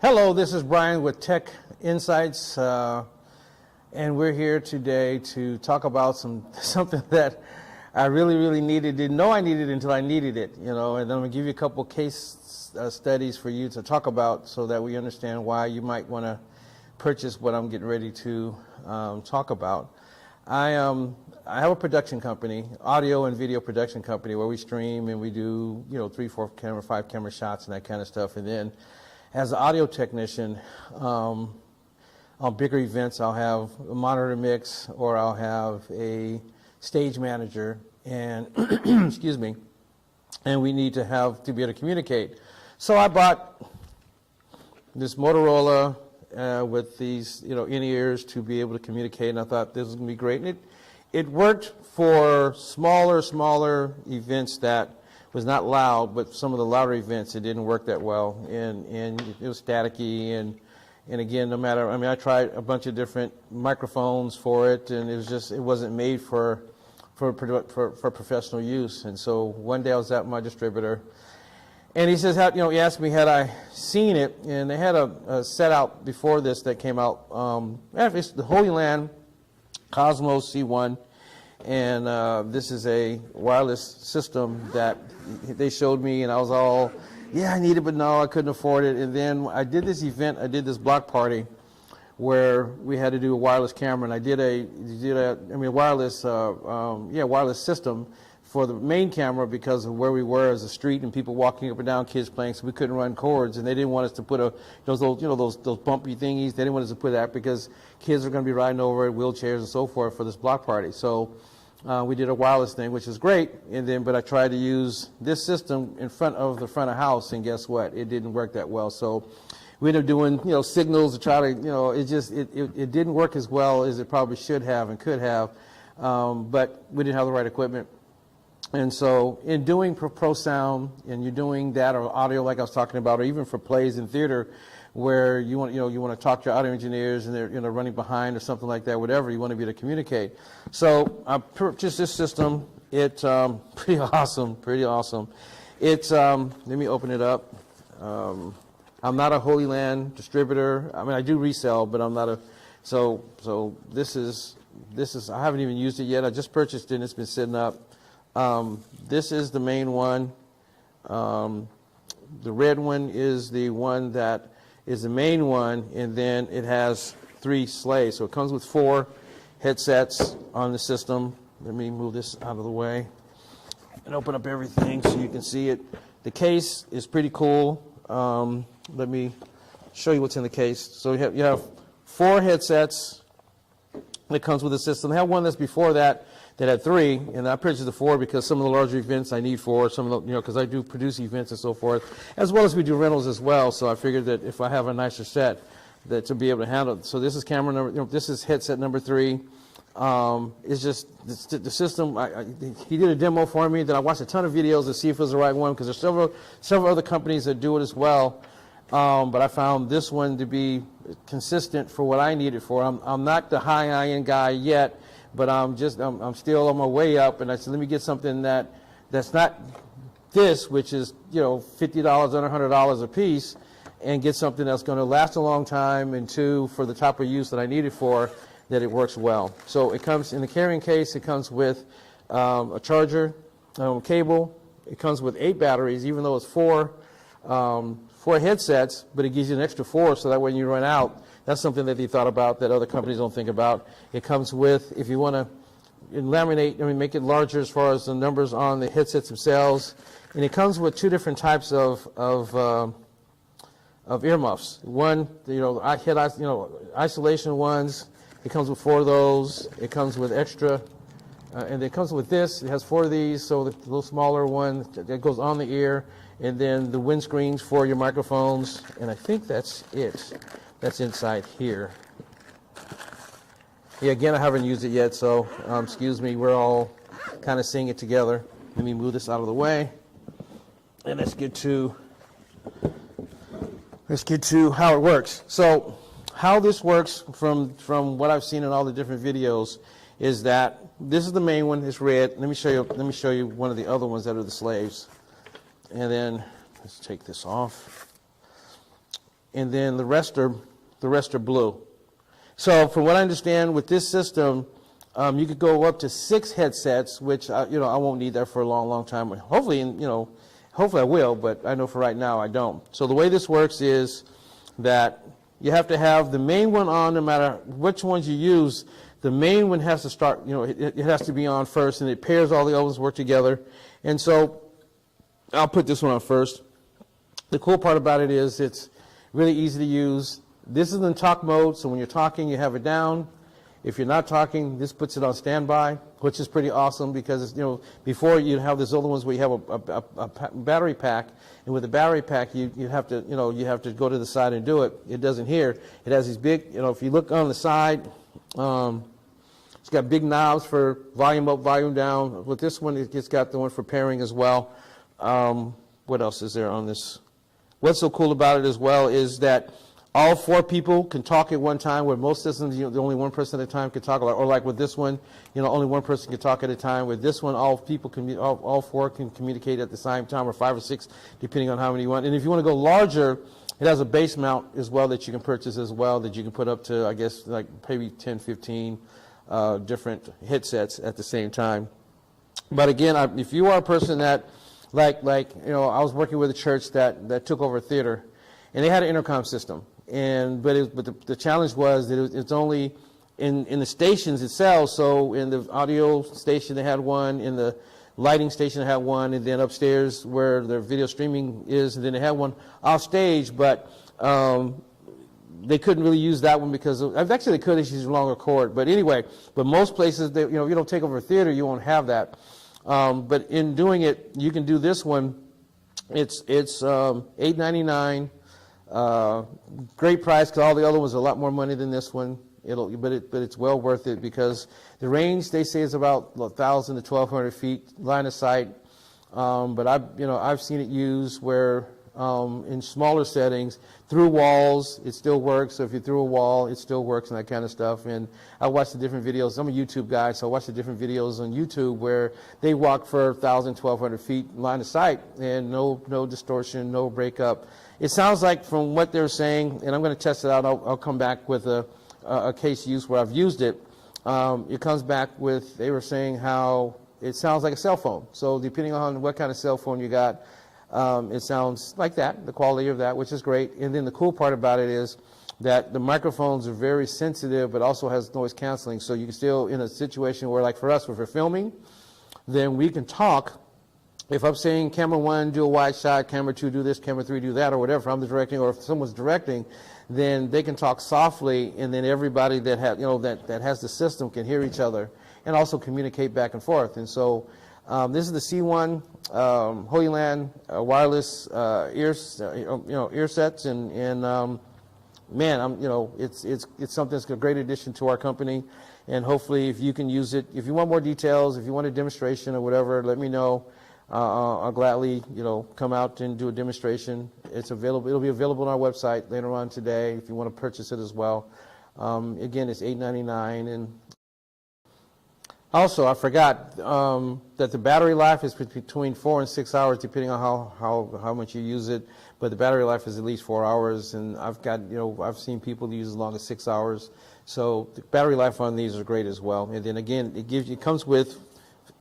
Hello, this is Brian with Tech Insights, and we're here today to talk about something that I really needed. Didn't know I needed it until I needed it, and then I'm going to give you a couple case studies for you to talk about so that we understand why you might want to purchase what I'm getting ready to talk about. I have a production company, audio and video production company, where we stream and we do 3, 4 camera, 5 camera shots and that kind of stuff. And then as an audio technician, on bigger events, I'll have a monitor mix or I'll have a stage manager, and excuse me, and we need to be able to communicate. So I bought this Motorola with these in-ears to be able to communicate, and I thought this was going to be great. And it worked for smaller events that was not loud, but some of the louder events it didn't work that well, and it was staticky, and again, no matter, I tried a bunch of different microphones for it, and it wasn't made for professional use. And so one day I was at my distributor, and he says, he asked me had I seen it, and they had a set out before this that came out. It's the Hollyland Cosmos C1, and this is a wireless system that they showed me, and I was all, yeah, I need it, but no, I couldn't afford it. And then I did this event, I did this block party where we had to do a wireless camera, and I did a wireless system for the main camera because of where we were as a street and people walking up and down, kids playing, so we couldn't run cords, and they didn't want us to put those bumpy thingies. They didn't want us to put that because kids are going to be riding over it, wheelchairs and so forth for this block party. So we did a wireless thing, which is great, but I tried to use this system in front of house, and guess what? It didn't work that well. So we ended up doing signals to try to it didn't work as well as it probably should have and could have, but we didn't have the right equipment. And so in doing pro sound, and you're doing that, or audio like I was talking about, or even for plays in theater where you want to talk to your audio engineers and they're running behind or something like that, whatever, you want to be able to communicate. So I purchased this system. It's pretty awesome. It's let me open it up. I'm not a Hollyland distributor. I do resell, but I'm not a. So this is I haven't even used it yet. I just purchased it and it's been sitting up. This is the main one. The red one is the one that is the main one, and then it has 3 slaves. So it comes with 4 headsets on the system. Let me move this out of the way and open up everything so you can see it. The case is pretty cool. Let me show you what's in the case. So you have 4 headsets that comes with the system. I have one that's before that had 3, and I purchased the 4 because some of the larger events I need 4, some of the, because I do produce events and so forth, as well as we do rentals as well. So I figured that if I have a nicer set, that to be able to handle it. So this is camera number, this is headset number 3. It's just the system. He did a demo for me. Then I watched a ton of videos to see if it was the right one, because there's several other companies that do it as well. But I found this one to be consistent for what I need it for. I'm not the high-end guy yet, but I'm still on my way up, and I said, let me get something that's not this, which is $50 under $100 a piece, and get something that's going to last a long time, and 2, for the type of use that I need it for, that it works well. So it comes in the carrying case. It comes with a charger, cable. It comes with 8 batteries, even though it's 4 headsets, but it gives you an extra 4, so that when you run out, that's something that they thought about that other companies don't think about. It comes with, if you want to laminate, make it larger as far as the numbers on the headsets themselves, and it comes with 2 different types of earmuffs. One, isolation ones. It comes with 4 of those. It comes with extra, and it comes with this. It has 4 of these, so the little smaller one that goes on the ear, and then the windscreens for your microphones, and I think that's it. That's inside here. Yeah, again, I haven't used it yet, so excuse me. We're all kind of seeing it together. Let me move this out of the way, and let's get to how it works. So how this works from what I've seen in all the different videos is that this is the main one. It's red. Let me show you one of the other ones that are the slaves. And then let's take this off. and then the rest are blue. So from what I understand with this system, you could go up to 6 headsets, which I won't need that for a long, long time. Hopefully, hopefully I will, but I know for right now I don't. So the way this works is that you have to have the main one on, no matter which ones you use. The main one has to start, it has to be on first, and it pairs all the other ones work together. And so I'll put this one on first. The cool part about it is it's really easy to use. This is in talk mode, so when you're talking, you have it down. If you're not talking, this puts it on standby, which is pretty awesome because, before you'd have these other ones where you have a battery pack, and with the battery pack, you have to go to the side and do it. It doesn't here. It has these big, if you look on the side, it's got big knobs for volume up, volume down. With this one, it's got the one for pairing as well. What else is there on this? What's so cool about it as well is that all 4 people can talk at one time, where most systems, the only one person at a time can talk, or like with this one, only one person can talk at a time. With this one, all 4 can communicate at the same time, or 5 or 6, depending on how many you want. And if you want to go larger, it has a base mount as well that you can purchase as well, that you can put up to, I guess, like maybe 10, 15 different headsets at the same time. But again, if you are a person that, I was working with a church that took over a theater, and they had an intercom system. But the challenge was that it's only in the stations itself. So in the audio station they had one, in the lighting station they had one, and then upstairs where their video streaming is, and then they had one off stage. But they couldn't really use that one because actually they could use a longer cord. But anyway, but most places if you don't take over a theater, you won't have that. But in doing it, you can do this one. It's $8.99. Great price because all the other ones are a lot more money than this one. But it's well worth it because the range they say is about 1,000 to 1,200 feet line of sight. But I've seen it used where in smaller settings through walls it still works. So if you're through a wall, it still works and that kind of stuff. And I watch the different videos. I'm a YouTube guy, so I watch the different videos on YouTube where they walk for 1,000, 1,200 feet line of sight and no distortion, no breakup. It sounds like from what they're saying, and I'm going to test it out. I'll come back with a case use where I've used it. It comes back with, they were saying how it sounds like a cell phone. So depending on what kind of cell phone you got, it sounds like that, the quality of that, which is great. And then the cool part about it is that the microphones are very sensitive, but also has noise canceling. So you can still, in a situation where, like for us, if we're filming, then we can talk. If I'm saying camera 1, do a wide shot, camera 2, do this, camera 3, do that, or whatever, if I'm directing, or if someone's directing, then they can talk softly, and then everybody that has the system can hear each other and also communicate back and forth. And so this is the C1 Hollyland wireless ear sets, and man, it's something that's a great addition to our company. And hopefully, if you can use it, if you want more details, if you want a demonstration or whatever, let me know. I'll gladly, come out and do a demonstration. It's available. It'll be available on our website later on today if you want to purchase it as well. Again, it's $8.99. And also, I forgot that the battery life is between 4 and 6 hours, depending on how much you use it. But the battery life is at least 4 hours, and I've seen people use as long as 6 hours. So the battery life on these is great as well. And then again, it comes with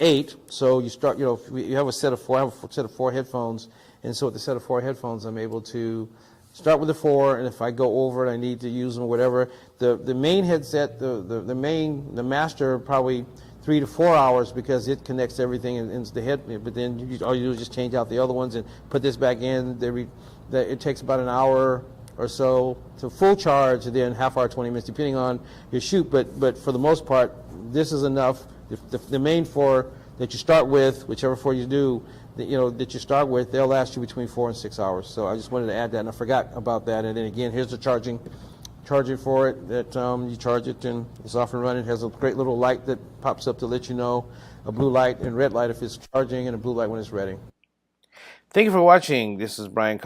8, so you start, you have a set of 4, I have a set of 4 headphones, and so with the set of 4 headphones, I'm able to start with the 4, and if I go over it, I need to use them or whatever. The main headset, the master, probably 3 to 4 hours because it connects everything into the head, but then all you do is just change out the other ones and put this back in. It takes about an hour or so to full charge, and then half hour, 20 minutes, depending on your shoot, but for the most part, this is enough. The main 4 that you start with, whichever 4 you do, that you start with, they'll last you between 4 and 6 hours. So I just wanted to add that, and I forgot about that. And then again, here's the charging for it. That you charge it, and it's off and running. It has a great little light that pops up to let you know, a blue light and red light if it's charging, and a blue light when it's ready. Thank you for watching. This is Brian Cox.